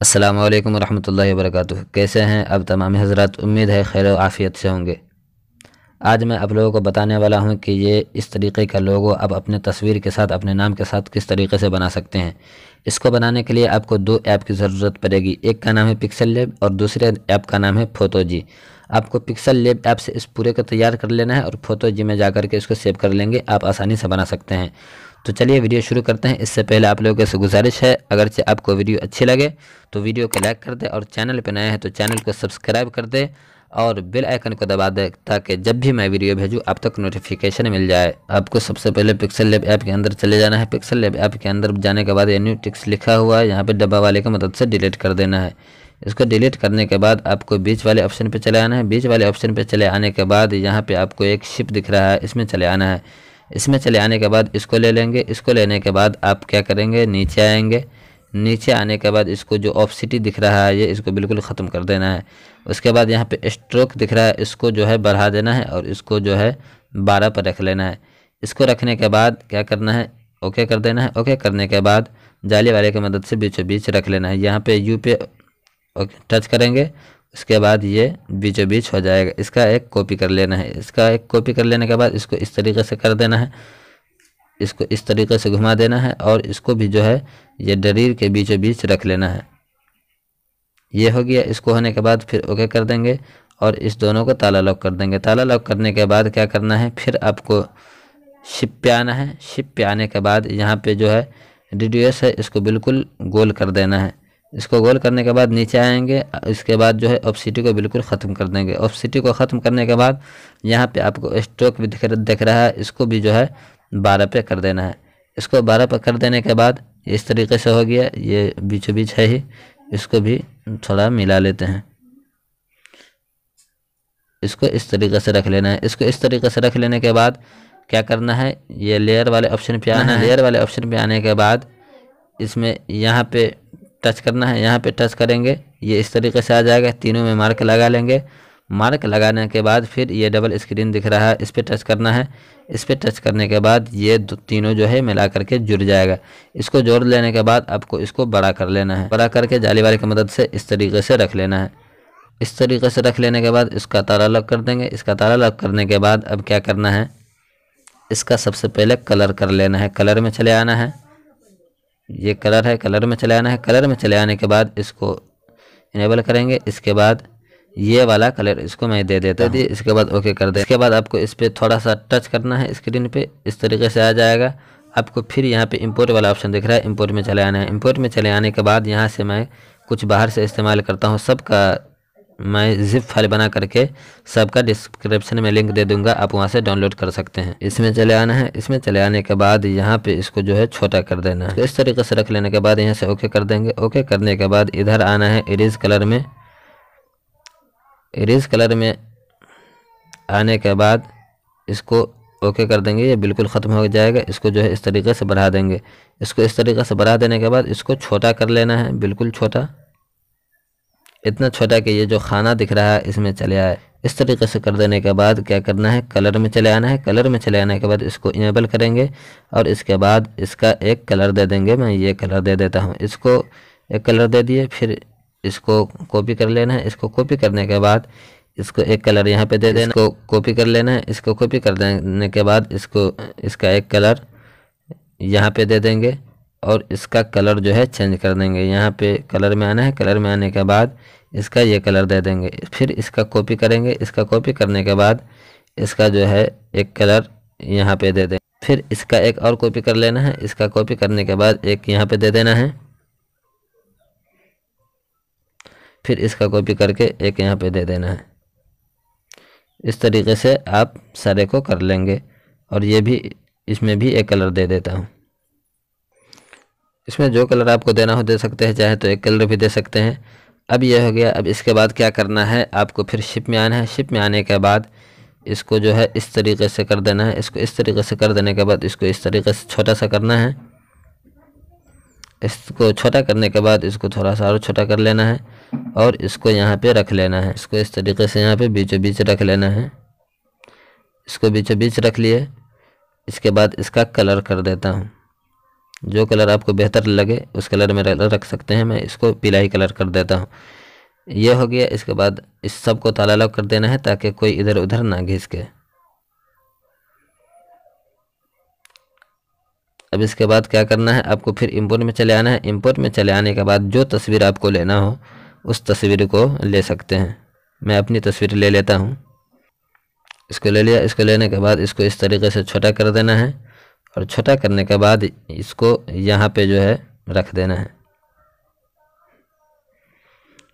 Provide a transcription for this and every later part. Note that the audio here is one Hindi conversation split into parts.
अस्सलामु अलैकुम रहमतुल्लाहि व बरकातुहू। कैसे हैं अब तमाम हज़रात? उम्मीद है खैर व आफ़ियत से होंगे। आज मैं आप लोगों को बताने वाला हूं कि ये इस तरीक़े का लोगो अब अपने तस्वीर के साथ अपने नाम के साथ किस तरीक़े से बना सकते हैं। इसको बनाने के लिए आपको दो ऐप की ज़रूरत पड़ेगी। एक का नाम है पिक्सल लैब और दूसरे ऐप का नाम है फोटोजी। आपको पिक्सल लैब ऐप से इस पूरे को तैयार कर लेना है और फोटोजी में जाकर के इसको सेव कर लेंगे। आप आसानी से बना सकते हैं। तो चलिए वीडियो शुरू करते हैं। इससे पहले आप लोगों से गुजारिश है, अगरचे आपको वीडियो अच्छी लगे तो वीडियो को लाइक कर दे और चैनल पर नए हैं तो चैनल को सब्सक्राइब कर दे और बेल आइकन को दबा दे ताकि जब भी मैं वीडियो भेजूँ आप तक नोटिफिकेशन मिल जाए। आपको सबसे पहले पिक्सल लैब ऐप के अंदर चले जाना है। पिक्सल लैब ऐप के अंदर जाने के बाद ये न्यू टेक्स्ट लिखा हुआ है, यहाँ पे डब्बा वाले की मदद से डिलीट कर देना है। इसको डिलीट करने के बाद आपको बीच वाले ऑप्शन पे चले आना है। बीच वाले ऑप्शन पे चले आने के बाद यहाँ पे आपको एक शिप दिख रहा है, इसमें चले आना है। इसमें चले आने के बाद इसको ले लेंगे। इसको लेने के बाद आप क्या करेंगे, नीचे आएंगे। नीचे आने के बाद इसको जो ऑप्सिटी दिख रहा है ये इसको बिल्कुल ख़त्म कर देना है। उसके बाद यहाँ पे स्ट्रोक दिख रहा है, इसको जो है बढ़ा देना है और इसको जो है 12 पर रख लेना है। इसको रखने के बाद क्या करना है, ओके कर देना है। ओके करने के बाद जाली वाले की मदद से बीचों बीच रख लेना है। यहाँ पे यू पे ओके टच करेंगे, उसके बाद ये बीचों बीच हो जाएगा। इसका एक कॉपी कर लेना है। इसका एक कॉपी कर लेने के बाद इसको इस तरीके से कर देना है। इसको इस तरीके से घुमा देना है और इसको भी जो है ये डरीर के बीचों बीच रख लेना है। ये हो गया। इसको होने के बाद फिर ओके कर देंगे और इस दोनों को ताला लॉक कर देंगे। ताला लॉक करने के बाद क्या करना है, फिर आपको शिप पे आना है। शिप पे आने के बाद यहाँ पे जो है रेडियस है इसको बिल्कुल गोल कर देना है। इसको गोल करने के बाद नीचे आएंगे। इसके बाद जो है ऑप्सिटी को बिल्कुल ख़त्म कर देंगे। ऑप्सिटी को ख़त्म करने के बाद यहाँ पे आपको स्ट्रोक भी दिख रहा है, इसको भी जो है 12 पे कर देना है। इसको 12 पे कर देने के बाद इस तरीके से हो गया। ये बीचों बीच है ही, इसको भी थोड़ा मिला लेते हैं। इसको इस तरीके से रख लेना है। इसको इस तरीके से रख लेने के बाद क्या करना है, ये लेयर वाले ऑप्शन पे आना है। लेयर वाले ऑप्शन पे आने के बाद इसमें यहाँ पे टच करना है। यहाँ पे टच करेंगे, ये इस तरीके से आ जाएगा। तीनों में मार्क लगा लेंगे। मार्क लगाने के बाद फिर ये डबल स्क्रीन दिख रहा है, इस पर टच करना है। इस पर टच करने के बाद ये तीनों जो है मिला करके जुड़ जाएगा। इसको जोड़ लेने के बाद आपको इसको बड़ा कर लेना है। बड़ा करके जाली वाले की मदद से इस तरीके से रख लेना है। इस तरीके से रख लेने के बाद इसका ताला लॉक कर देंगे। इसका ताला लॉक करने के बाद अब क्या करना है, इसका सबसे पहले कलर कर लेना है। कलर में चले आना है। ये कलर है, कलर में चले आना है। कलर में चले आने के बाद इसको इनेबल करेंगे। इसके बाद ये वाला कलर इसको मैं दे देता हूँ। इसके बाद ओके कर दे। इसके बाद आपको इस पर थोड़ा सा टच करना है स्क्रीन पे, इस तरीके से आ जाएगा। आपको फिर यहाँ पे इंपोर्ट वाला ऑप्शन दिख रहा है, इंपोर्ट में चले आना है। इंपोर्ट में चले आने के बाद यहाँ से मैं कुछ बाहर से इस्तेमाल करता हूँ। सबका मैं जिप फाइल बना करके सबका डिस्क्रिप्शन में लिंक दे दूंगा, आप वहाँ से डाउनलोड कर सकते हैं। इसमें चले आना है। इसमें चले आने के बाद यहाँ पे इसको जो है छोटा कर देना है। तो इस तरीके से रख लेने के बाद यहाँ से ओके कर देंगे। ओके करने के बाद इधर आना है इरेज कलर में। इरेज कलर में आने के बाद इसको ओके कर देंगे, ये बिल्कुल ख़त्म हो जाएगा। इसको जो है इस तरीके से बढ़ा देंगे। इसको इस तरीके से बढ़ा देने के बाद इसको छोटा कर लेना है, बिल्कुल छोटा, इतना छोटा कि ये जो खाना दिख रहा है इसमें चले आए। इस तरीके से कर देने के बाद क्या करना है, कलर में चले आना है। कलर में चले आने के बाद इसको इनेबल करेंगे और इसके बाद इसका एक कलर दे देंगे। मैं ये कलर दे देता हूँ। इसको एक कलर दे दिए। फिर इसको कॉपी कर लेना है। इसको कॉपी करने के बाद इसको एक कलर यहाँ पे दे देना। इसको कॉपी कर लेना है। इसको कॉपी कर देने के बाद इसको इसका एक कलर यहाँ पे दे देंगे और इसका कलर जो है चेंज कर देंगे। यहाँ पे कलर में आना है। कलर में आने के बाद इसका ये कलर दे देंगे। फिर इसका कॉपी करेंगे। इसका कॉपी करने के बाद इसका जो है एक कलर यहाँ पे दे देंगे। फिर इसका एक और कॉपी कर लेना है। इसका कॉपी करने के बाद एक यहाँ पे दे देना है। फिर इसका कॉपी करके एक यहाँ पे दे देना है। इस तरीके से आप सारे को कर लेंगे। और ये भी, इसमें भी एक कलर दे देता हूँ। इसमें जो कलर आपको देना हो दे सकते हैं, चाहे तो एक कलर भी दे सकते हैं। अब ये हो गया। अब इसके बाद क्या करना है, आपको फिर शिप में आना है। शिप में आने के बाद इसको जो है इस तरीके से कर देना है। इसको इस तरीके से कर देने के बाद इसको इस तरीके से छोटा सा करना है। इसको छोटा करने के बाद इसको थोड़ा सा और छोटा कर लेना है और इसको यहाँ पे रख लेना है। इसको इस तरीके से यहाँ पे बीचों बीच रख लेना है। इसको बीचों बीच रख लिए। इसके बाद इसका कलर कर देता हूँ। जो कलर आपको बेहतर लगे उस कलर में रख सकते हैं। मैं इसको पीला ही कलर कर देता हूँ। ये हो गया। इसके बाद इस सब को ताला लॉक कर देना है ताकि कोई इधर उधर ना घिसके। अब इसके बाद क्या करना है, आपको फिर इंपोर्ट में चले आना है। इंपोर्ट में चले आने के बाद जो तस्वीर आपको लेना हो उस तस्वीर को ले सकते हैं। मैं अपनी तस्वीर ले लेता हूँ। इसको ले लिया। इसको लेने के बाद इसको इस तरीके से छोटा कर देना है और छोटा करने के बाद इसको यहाँ पे जो है रख देना है।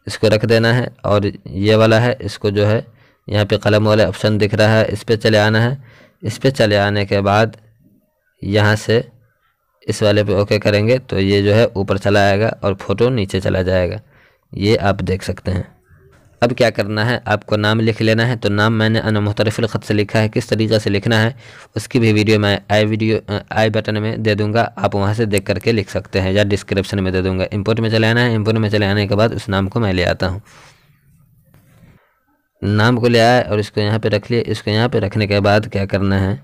इसको रख देना है और ये वाला है, इसको जो है यहाँ पे कलम वाला ऑप्शन दिख रहा है, इस पे चले आना है। इस पे चले आने के बाद यहाँ से इस वाले पे ओके करेंगे तो ये जो है ऊपर चला आएगा और फ़ोटो नीचे चला जाएगा। ये आप देख सकते हैं। अब क्या करना है, आपको नाम लिख लेना है। तो नाम मैंने अना मुख्तलिफ़ ख़त से लिखा है, किस तरीक़े से लिखना है उसकी भी वीडियो मैं आई बटन में दे दूंगा, आप वहां से देख करके लिख सकते हैं या डिस्क्रिप्शन में दे दूंगा। इंपोर्ट में चले आना है। इंपोर्ट में चले आने के बाद उस नाम को मैं ले आता हूँ। नाम को ले आया और इसको यहाँ पे रख लिया। इसको यहाँ पे रखने के बाद क्या करना है,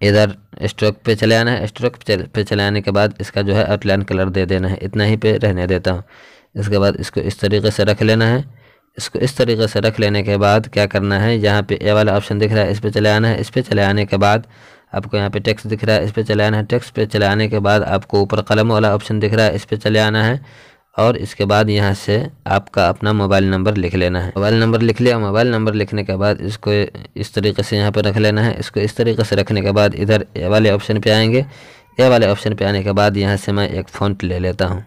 इधर स्ट्रोक पे चले आना है। स्ट्रोक पे चले आने के बाद इसका जो है आउटलाइन कलर दे देना है। इतना ही पे रहने देता हूँ। इसके बाद इसको इस तरीके से रख लेना है। इसको इस तरीके से रख लेने के बाद क्या करना है, यहाँ पे ए वाला ऑप्शन दिख रहा है, इस पे चले आना है। इस पे चले आने के बाद आपको यहाँ पे टेक्स्ट दिख रहा है, इस पे चले आना है। टेक्स्ट पे चले आने के बाद आपको ऊपर कलम वाला ऑप्शन दिख रहा है, इस पे चले आना है और इसके बाद यहाँ से आपका अपना मोबाइल नंबर लिख लेना है। मोबाइल नंबर लिख लिया। मोबाइल नंबर लिखने के बाद इसको इस तरीके से यहाँ पर रख लेना है। इसको इस तरीके से रखने के बाद इधर ए वाले ऑप्शन पे आएंगे। ए वाले ऑप्शन पे आने के बाद यहाँ से मैं एक फ़ॉन्ट ले लेता हूँ।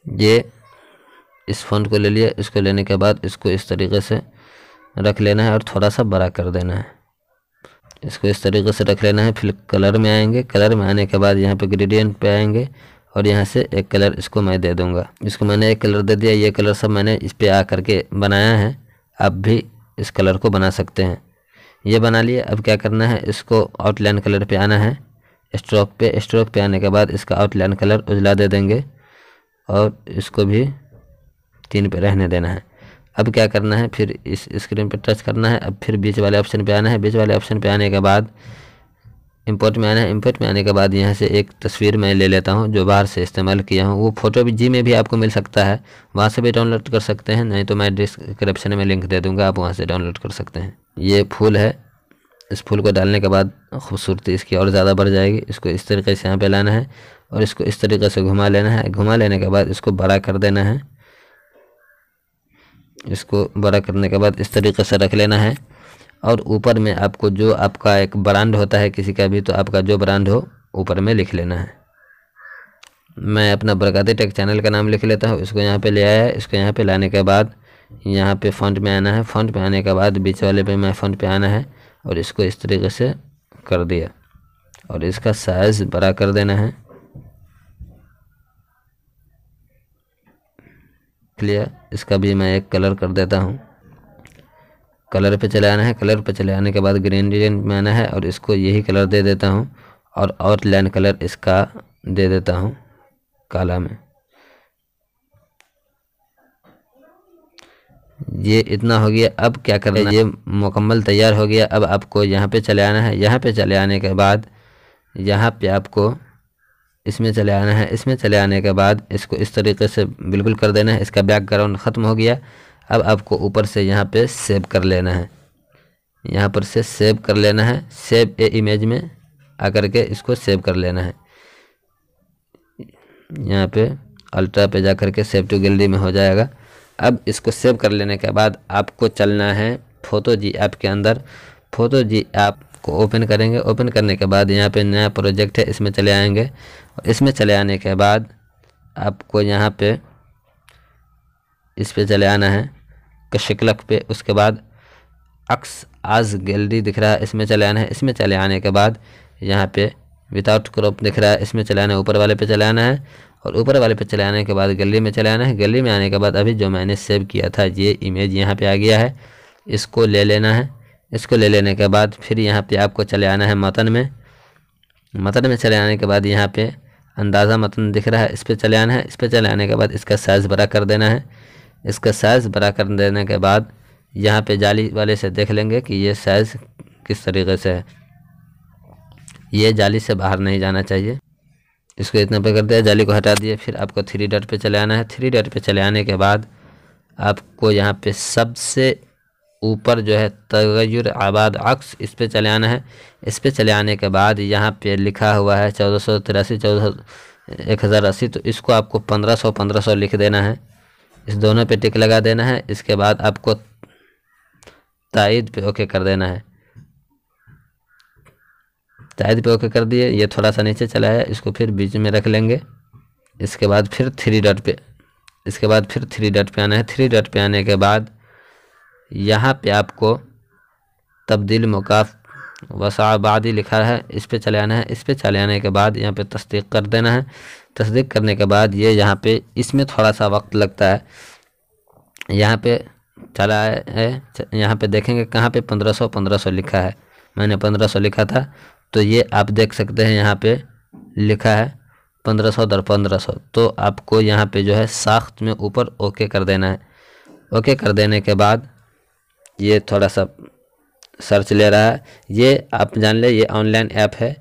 ये इस फ़ॉन्ट को ले लिया। इसको लेने के बाद इसको इस तरीके से रख लेना है और थोड़ा सा बड़ा कर देना है। इसको इस तरीके से रख लेना है। फिर कलर में आएंगे। कलर में आने के बाद यहाँ पे ग्रेडियंट पे आएंगे और यहाँ से एक कलर इसको मैं दे दूँगा। इसको मैंने एक कलर दे दिया। ये कलर सब मैंने इस पर आ करके बनाया है। आप भी इस कलर को बना सकते हैं। ये बना लिया। अब क्या करना है, इसको आउटलाइन कलर पे आना है। स्ट्रोक पे आने के बाद इसका आउटलाइन कलर उजला दे देंगे और इसको भी 3 पे रहने देना है। अब क्या करना है, फिर इस स्क्रीन पे टच करना है। अब फिर बीच वाले ऑप्शन पे आना है। बीच वाले ऑप्शन पे आने के बाद इंपोर्ट में आना है। इंपोर्ट में आने के बाद यहाँ से एक तस्वीर मैं ले लेता हूँ जो बाहर से इस्तेमाल किया हूँ। वो फ़ोटो भी जी में भी आपको मिल सकता है, वहाँ से भी डाउनलोड कर सकते हैं, नहीं तो मैं डिस्क्रिप्शन में लिंक दे दूँगा, आप वहाँ से डाउनलोड कर सकते हैं। ये फूल है। इस फूल को डालने के बाद खूबसूरती इसकी और ज़्यादा बढ़ जाएगी। इसको इस तरीके से यहाँ पे लाना है और इसको इस तरीके से घुमा लेना है। घुमा लेने के बाद इसको बड़ा कर देना है। इसको बड़ा करने के बाद इस तरीके से रख लेना है और ऊपर में आपको जो आपका एक ब्रांड होता है किसी का भी, तो आपका जो ब्रांड हो ऊपर में लिख लेना है। मैं अपना बरकाती टेक चैनल का नाम लिख लेता हूँ। इसको यहाँ पे ले आया है। इसको यहाँ पे लाने के बाद यहाँ पे फ़ॉन्ट में आना है। फ़ॉन्ट में आने के बाद बीच वाले पे मैं फ़ॉन्ट पे आना है और इसको इस तरीके से कर दिया और इसका साइज़ बड़ा कर देना है। क्लियर। इसका भी मैं एक कलर कर देता हूँ। कलर पे चले आना है। कलर पे चले आने के बाद ग्रेडियंट में आना है और इसको यही कलर दे देता हूँ और आउटलाइन कलर इसका दे देता हूँ काला में। ये इतना हो गया। अब क्या करना है, ये मुकम्मल तैयार हो गया। अब आपको यहाँ पे चले आना है। यहाँ पे चले आने के बाद यहाँ पे आपको इसमें चले आना है। इसमें चले आने के बाद इसको इस तरीके से बिल्कुल कर देना है। इसका बैकग्राउंड ख़त्म हो गया। अब आपको ऊपर से यहाँ पे सेव कर लेना है। यहाँ पर से सेव कर लेना है। सेव ए इमेज में आकर के इसको सेव कर लेना है। यहाँ पे अल्ट्रा पे जा कर के सेव टू गैलरी में हो जाएगा। अब इसको सेव कर लेने के बाद आपको चलना है फ़ोटो जी ऐप के अंदर। फ़ोटो जी ऐप को ओपन करेंगे। ओपन करने के बाद यहाँ पे नया प्रोजेक्ट है, इसमें चले आएंगे। इसमें चले आने के बाद आपको यहाँ पे इस पे चले आना है कशिकलक पे। उसके बाद अक्स आज गैलरी दिख रहा है, इसमें चले आना है। इसमें चले आने के बाद यहाँ पे विदाउट क्रॉप दिख रहा है, इसमें चले आना है। ऊपर वाले पे चले आना है और ऊपर वाले पे चले आने के बाद गैलरी में चले आना है। गैलरी में आने के बाद अभी जो मैंने सेव किया था ये इमेज यहाँ पे आ गया है, इसको ले लेना है। इसको ले लेने के बाद फिर यहाँ पे आपको चले आना है मतन में। मतन में चले आने के बाद यहाँ पे अंदाज़ा मतन दिख रहा है, इस पर चले आना है। इस पर चले आने के बाद इसका साइज़ बड़ा कर देना है। इसका साइज़ बड़ा कर देने के बाद यहाँ पे जाली वाले से देख लेंगे कि ये साइज़ किस तरीके से है। ये जाली से बाहर नहीं जाना चाहिए। इसको इतना पे कर दिया, जाली को हटा दिए। फिर आपको 3 डॉट पे चले आना है। 3 डॉट पे चले आने के बाद आपको यहाँ पे सबसे ऊपर जो है तगय्युर आबाद अक्स, इस पे चले आना है। इस पे चले आने के बाद यहाँ पे लिखा हुआ है 1483 1080, तो इसको आपको 1500 लिख देना है। इस दोनों पे टिक लगा देना है। इसके बाद आपको तायद पे ओके कर देना है। तायद पे ओके कर दिए। ये थोड़ा सा नीचे चला है, इसको फिर बीच में रख लेंगे। इसके बाद फिर 3 डॉट पे आना है। 3 डॉट पे आने के बाद यहाँ पे आपको तब्दील मुकाफ वसाबादी लिखा है, इस पे चले आना है। इस पे चले आने के बाद यहाँ पे तस्दीक कर देना है। तस्दीक करने के बाद ये यहाँ पे इसमें थोड़ा सा वक्त लगता है। यहाँ पे चला है, यहाँ पे देखेंगे कहाँ पे 1500 लिखा है। मैंने 1500 लिखा था, तो ये आप देख सकते हैं यहाँ पे लिखा है 1500 दर 1500। तो आपको यहाँ पे जो है साख्त में ऊपर ओके कर देना है। ओके कर देने के बाद ये थोड़ा सा सर्च ले रहा है। ये आप जान ले, ये ऑनलाइन ऐप है,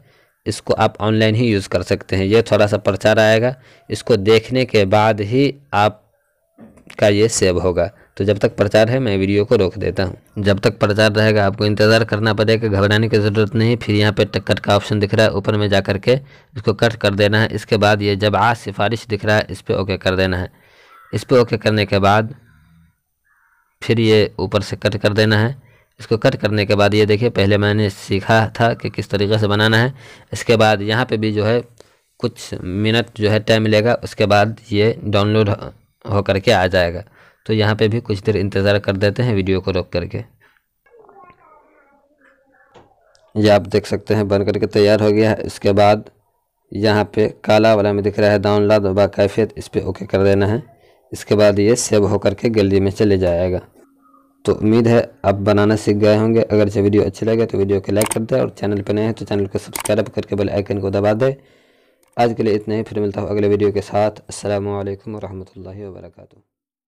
इसको आप ऑनलाइन ही यूज़ कर सकते हैं। ये थोड़ा सा प्रचार आएगा, इसको देखने के बाद ही आपका ये सेव होगा। तो जब तक प्रचार है मैं वीडियो को रोक देता हूँ। जब तक प्रचार रहेगा आपको इंतज़ार करना पड़ेगा, घबराने की ज़रूरत नहीं। फिर यहाँ पे कट का ऑप्शन दिख रहा है, ऊपर में जा कर के इसको कट कर देना है। इसके बाद ये जब आज सिफारिश दिख रहा है, इस पर ओके कर देना है। इस पर ओके करने के बाद फिर ये ऊपर से कट कर देना है। इसको कट करने के बाद ये देखिए, पहले मैंने सीखा था कि किस तरीके से बनाना है। इसके बाद यहाँ पे भी जो है कुछ मिनट जो है टाइम मिलेगा, उसके बाद ये डाउनलोड हो करके आ जाएगा। तो यहाँ पे भी कुछ देर इंतज़ार कर देते हैं वीडियो को रोक करके। ये आप देख सकते हैं बन करके तैयार हो गया है। इसके बाद यहाँ पे काला वाला में दिख रहा है डाउनलोड बाकायफियत, इस पर ओके कर देना है। इसके बाद ये सेव होकर के गैलरी में चले जाएगा। तो उम्मीद है आप बनाना सीख गए होंगे। अगर जो वीडियो अच्छी लगे तो वीडियो को लाइक कर दें, और चैनल पर नए हैं तो चैनल को सब्सक्राइब करके बेल आइकन को दबा दें। आज के लिए इतना ही, फिर मिलता हूँ अगले वीडियो के साथ। अस्सलामु अलैकुम व रहमतुल्लाहि व बरकातुहू।